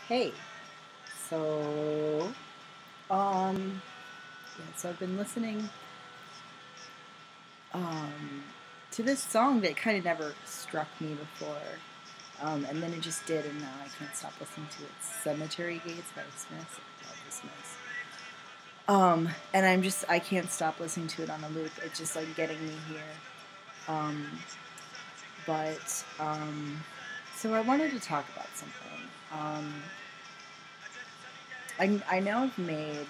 Hey, so so I've been listening to this song that kind of never struck me before, and then it just did, and now I can't stop listening to it. Cemetery Gates by Smith. I love the Smiths. And I can't stop listening to it on a loop. It's just like getting me here. Um, so I wanted to talk about something. I know I've made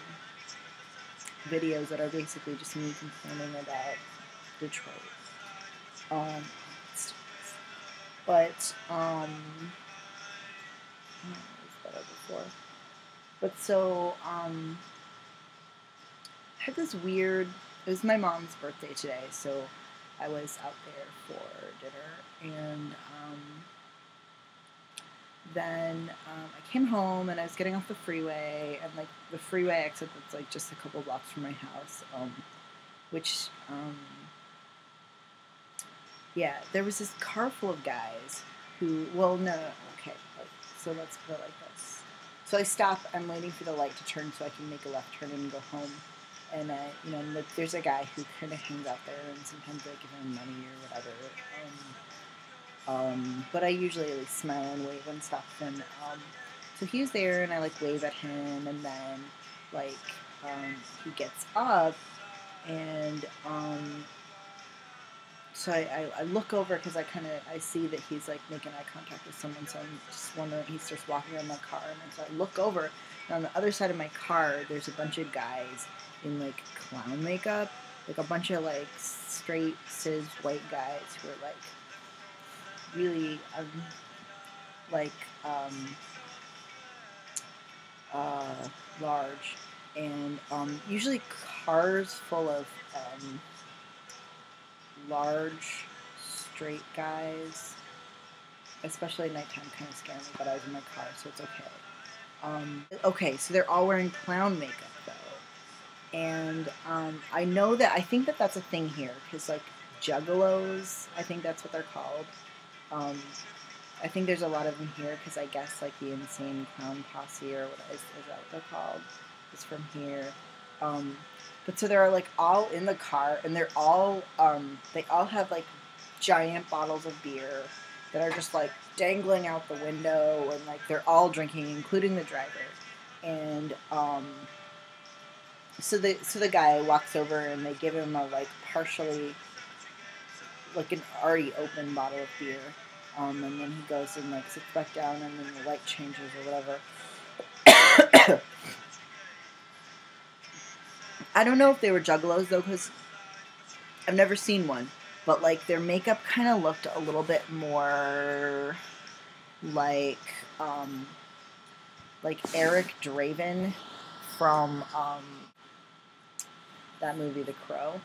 videos that are basically just me complaining about Detroit. Um, but it was better before. But I had this weird. It was my mom's birthday today, so I was out there for dinner, and then I came home and I was getting off the freeway, and like the freeway exit that's like just a couple blocks from my house, which yeah, there was this car full of guys who, well, no, okay, so let's put it like this. So I stop, I'm waiting for the light to turn so I can make a left turn and go home. And like, there's a guy who kind of hangs out there, and sometimes I give him money or whatever. But I usually at least smile and wave and stuff. And so he was there, and I like wave at him, and then like he gets up, and so I look over because I see that he's like making eye contact with someone. So I'm just wondering. He starts walking around my car, and so I look over, and on the other side of my car, there's a bunch of guys in like clown makeup, like a bunch of like straight cis white guys who are like really like large, and usually cars full of large straight guys, especially at nighttime, kind of scare me. But I was in my car, so it's okay. Okay, so they're all wearing clown makeup though, and I think that that's a thing here because like juggalos, I think that's what they're called. Um, I think there's a lot of them here because I guess like the Insane Clown Posse or what is that what they're called? Is from here. But so they're like all in the car, and they all have like giant bottles of beer that are just like dangling out the window, and like they're all drinking, including the driver. And so the guy walks over, and they give him a like partially like an already open bottle of beer. And then he goes and like sits back down, and then the light changes or whatever. I don't know if they were juggalos though, because I've never seen one. But like their makeup kind of looked a little bit more like Eric Draven from that movie The Crow.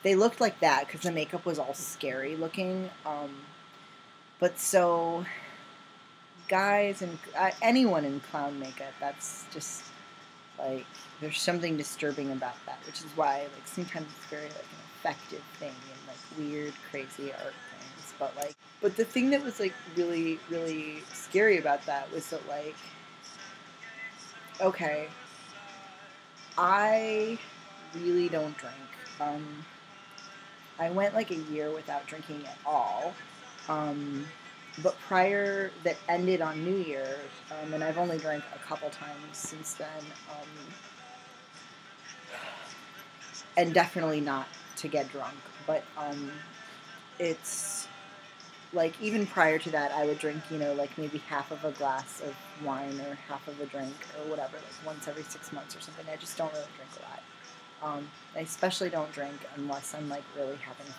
They looked like that because the makeup was all scary looking. But so guys and anyone in clown makeup, that's just like there's something disturbing about that, which is why like sometimes it's very like an effective thing in like weird, crazy art things. But the thing that was like really, really scary about that was that like, okay, I really don't drink. I went like a year without drinking at all. But prior, that ended on New Year's, and I've only drank a couple times since then, and definitely not to get drunk. But it's like even prior to that, I would drink, like maybe half of a glass of wine or half of a drink or whatever, like once every 6 months or something. I just don't really drink a lot. I especially don't drink unless I'm like really having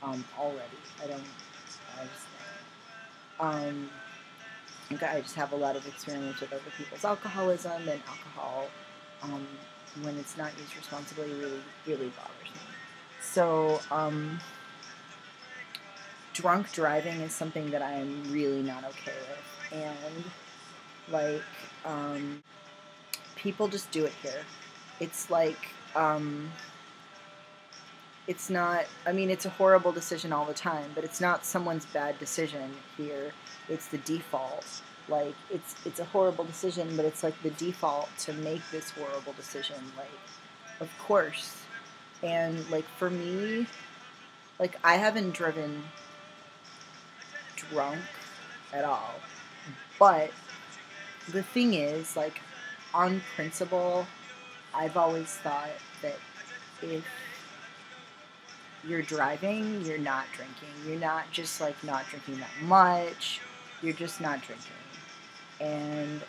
fun. Already, I just have a lot of experience with other people's alcoholism, and alcohol, when it's not used responsibly, really, really bothers me. So, drunk driving is something that I'm really not okay with, and like, people just do it here. It's like, it's not, I mean, it's a horrible decision all the time, but it's not someone's bad decision here. It's the default. Like, it's a horrible decision, but it's like the default to make this horrible decision. Like, of course. And like for me, like I haven't driven drunk at all. But the thing is, like, on principle, I've always thought that if you're driving, you're not drinking. You're not just like not drinking that much. You're just not drinking. And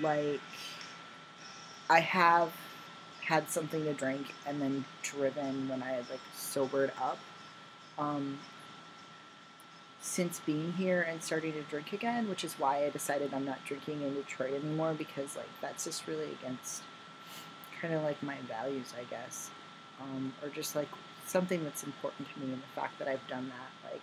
like I have had something to drink and then driven when I had like sobered up. Um, since being here and starting to drink again, which is why I decided I'm not drinking in Detroit anymore, because like that's just really against kind of like my values, I guess, or just like something that's important to me, and the fact that I've done that like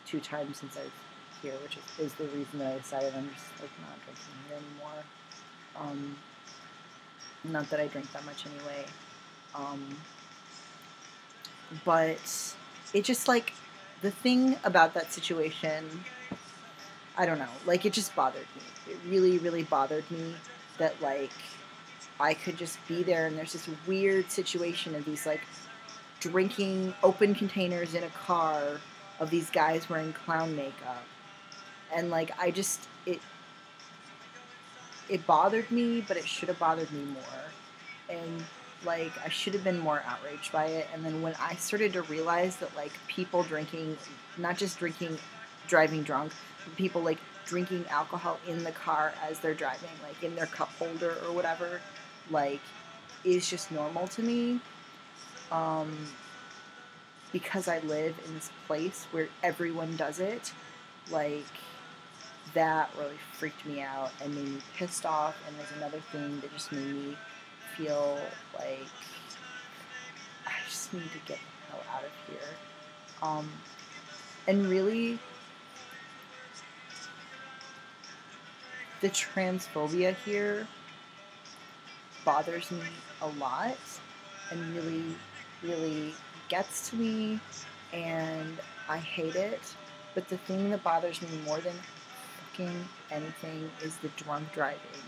2 times since I've here, which is the reason that I decided I'm just like not drinking here anymore. Not that I drink that much anyway, but it just like the thing about that situation, I don't know, like it just bothered me. It really, really bothered me that like I could just be there and there's this weird situation of these like drinking open containers in a car of these guys wearing clown makeup. And like I just it bothered me, but it should have bothered me more. And like I should have been more outraged by it. And then when I started to realize that like people drinking, not just drinking, driving drunk, but people like drinking alcohol in the car as they're driving, like in their cup holder or whatever, like is just normal to me. Because I live in this place where everyone does it, like that really freaked me out and made me pissed off. And there's another thing that just made me feel like I just need to get the hell out of here. And really, the transphobia here bothers me a lot and really, really gets to me, and I hate it. But the thing that bothers me more than fucking anything is the drunk driving.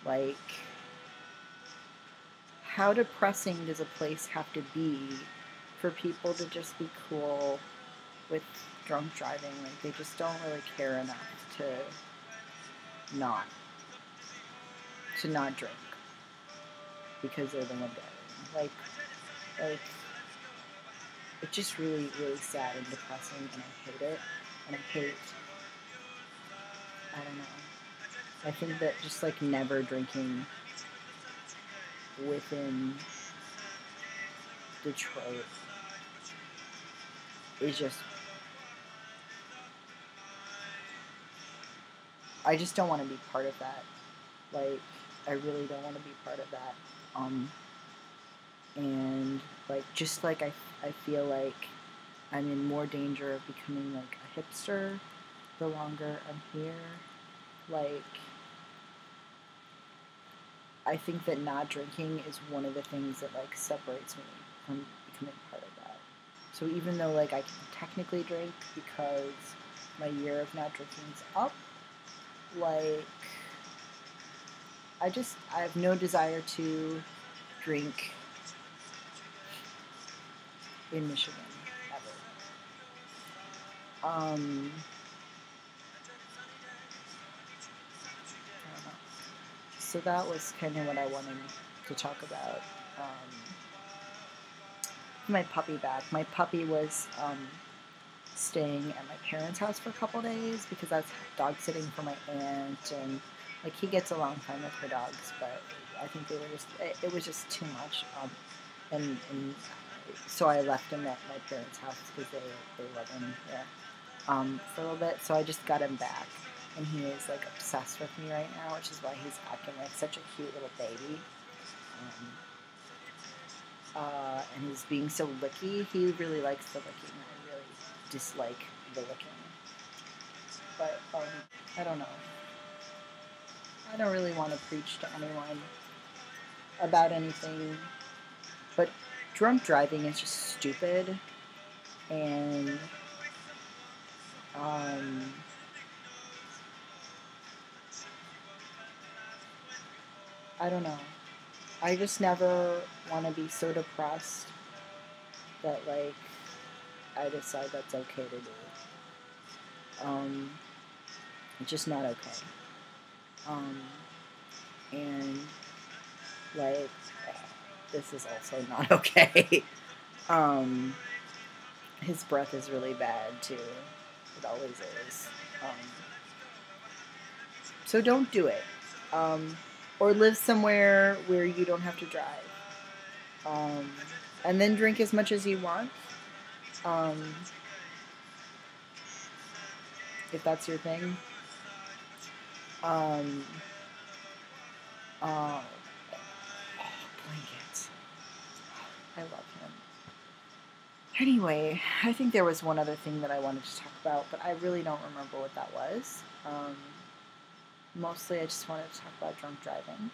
Like, how depressing does a place have to be for people to just be cool with drunk driving? Like, they just don't really care enough not to not drink because they're the one driving. Like it's just really, really sad and depressing, and I hate it. And I don't know. I think that just like never drinking within Detroit is just, I just don't want to be part of that. Like, I really don't want to be part of that. And like, just like I feel like I'm in more danger of becoming like a hipster the longer I'm here. Like, I think that not drinking is one of the things that like separates me from becoming part of that. So even though like I can technically drink because my year of not drinking's up, like I have no desire to drink in Michigan ever. I don't know. So that was kind of what I wanted to talk about. My puppy back. My puppy was staying at my parents' house for a couple days because I was dog sitting for my aunt, and like he gets along fine with her dogs, but I think it was just too much. And so I left him at my parents' house because they love him there for a little bit. So I just got him back, and he is like obsessed with me right now, which is why he's acting like such a cute little baby. And he's being so licky. He really likes the licking. I really dislike the licking. But I don't know. I don't really want to preach to anyone about anything, but drunk driving is just stupid, and I don't know. I just never want to be so depressed that, like, I decide that's okay to do. It's just not okay. And, like, this is also not okay. His breath is really bad, too. It always is. So don't do it. Or live somewhere where you don't have to drive. And then drink as much as you want. If that's your thing. Blankets. I love him. Anyway, I think there was one other thing that I wanted to talk about, but I really don't remember what that was. Mostly I just wanted to talk about drunk driving.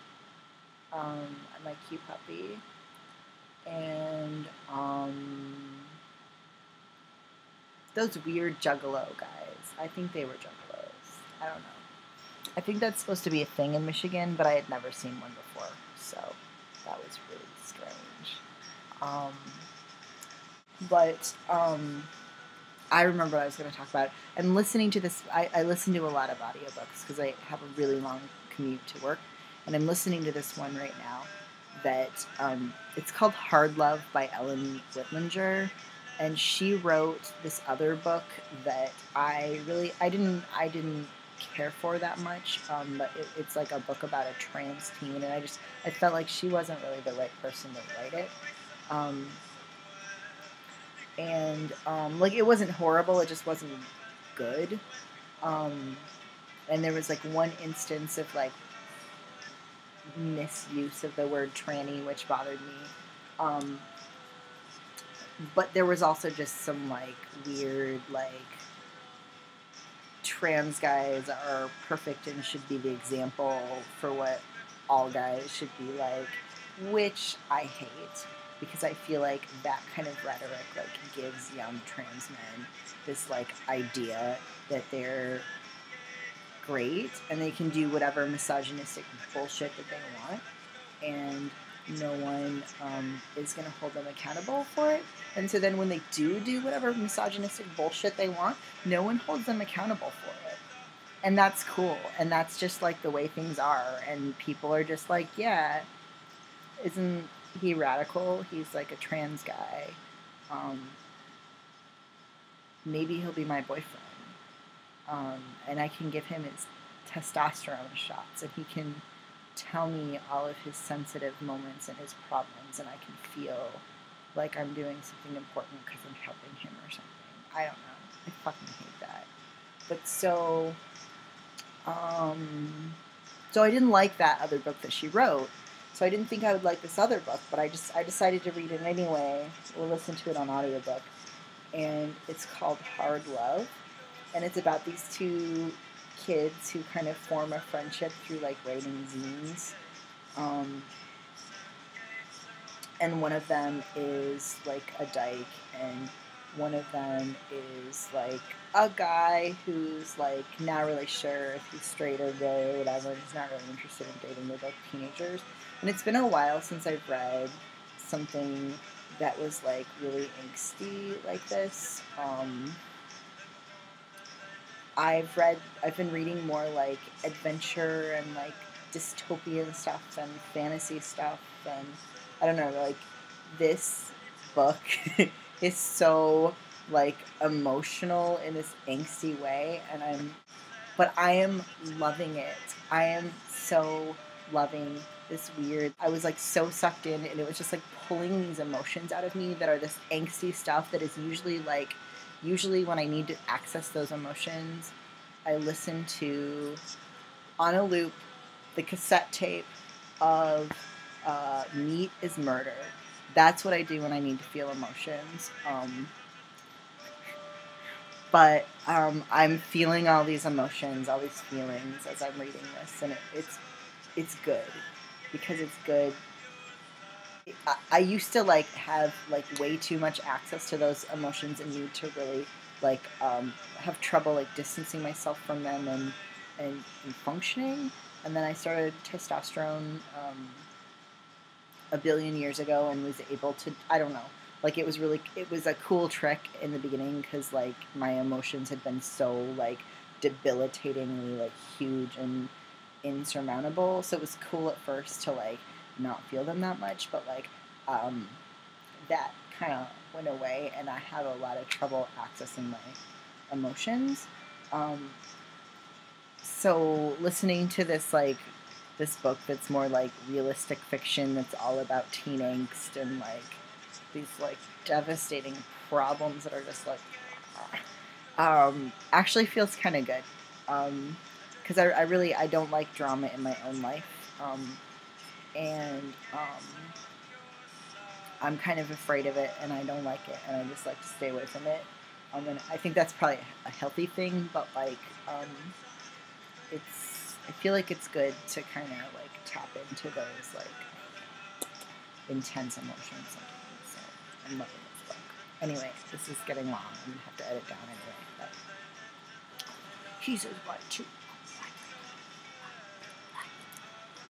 And my cute puppy. And those weird juggalo guys. I think they were juggalos. I don't know. I think that's supposed to be a thing in Michigan, but I had never seen one before, so that was really strange. But I remember what I was going to talk about. I'm listening to this. I listen to a lot of audiobooks because I have a really long commute to work, and I'm listening to this one right now. That it's called Hard Love by Ellen Whitlinger, and she wrote this other book that I didn't care for that much, but it's like a book about a trans teen, and I felt like she wasn't really the right person to write it. Like, it wasn't horrible, it just wasn't good. And there was like one instance of like misuse of the word tranny, which bothered me. But there was also just some like weird, like, trans guys are perfect and should be the example for what all guys should be like, which I hate, because I feel like that kind of rhetoric like gives young trans men this like idea that they're great and they can do whatever misogynistic bullshit that they want, and no one is going to hold them accountable for it. And so then when they do whatever misogynistic bullshit they want, no one holds them accountable for it. And that's cool. And that's just like the way things are. And people are just like, yeah, isn't he radical? He's like a trans guy. Maybe he'll be my boyfriend. And I can give him his testosterone shots, and he can tell me all of his sensitive moments and his problems, and I can feel like I'm doing something important because I'm helping him or something. I don't know. I fucking hate that. But so I didn't like that other book that she wrote. So I didn't think I would like this other book, but I decided to read it anyway. We'll listen to it on audiobook. And it's called Hard Love. And it's about these two kids who kind of form a friendship through like writing zines. And one of them is like a dyke, and one of them is like a guy who's like not really sure if he's straight or gay or whatever, and he's not really interested in dating. They're both teenagers. And it's been a while since I've read something that was like really angsty like this. I've been reading more like adventure and like dystopian stuff and fantasy stuff, and I don't know, like this book is so like emotional in this angsty way, but I am loving it. I am so loving this weird, I was like so sucked in, and it was just like pulling these emotions out of me that are this angsty stuff that is usually when I need to access those emotions, I listen to, on a loop, the cassette tape of Meat is Murder. That's what I do when I need to feel emotions. But I'm feeling all these emotions, all these feelings as I'm reading this, and it's good, because it's good. I used to like have like way too much access to those emotions and need to really like have trouble like distancing myself from them and functioning. And then I started testosterone a billion years ago and was able to, I don't know, like it was a cool trick in the beginning because like my emotions had been so like debilitatingly like huge and insurmountable. So it was cool at first to like not feel them that much, but like that kind of went away and I have a lot of trouble accessing my emotions. So listening to this book that's more like realistic fiction that's all about teen angst and like these like devastating problems that are just like actually feels kind of good because I really I don't like drama in my own life and I'm kind of afraid of it and I don't like it and I just like to stay away from it and I think that's probably a healthy thing but like I feel like it's good to kind of like tap into those like intense emotions sometimes. So I'm loving this book. Anyway, this is getting long. I'm gonna have to edit down anyway. But he says what too.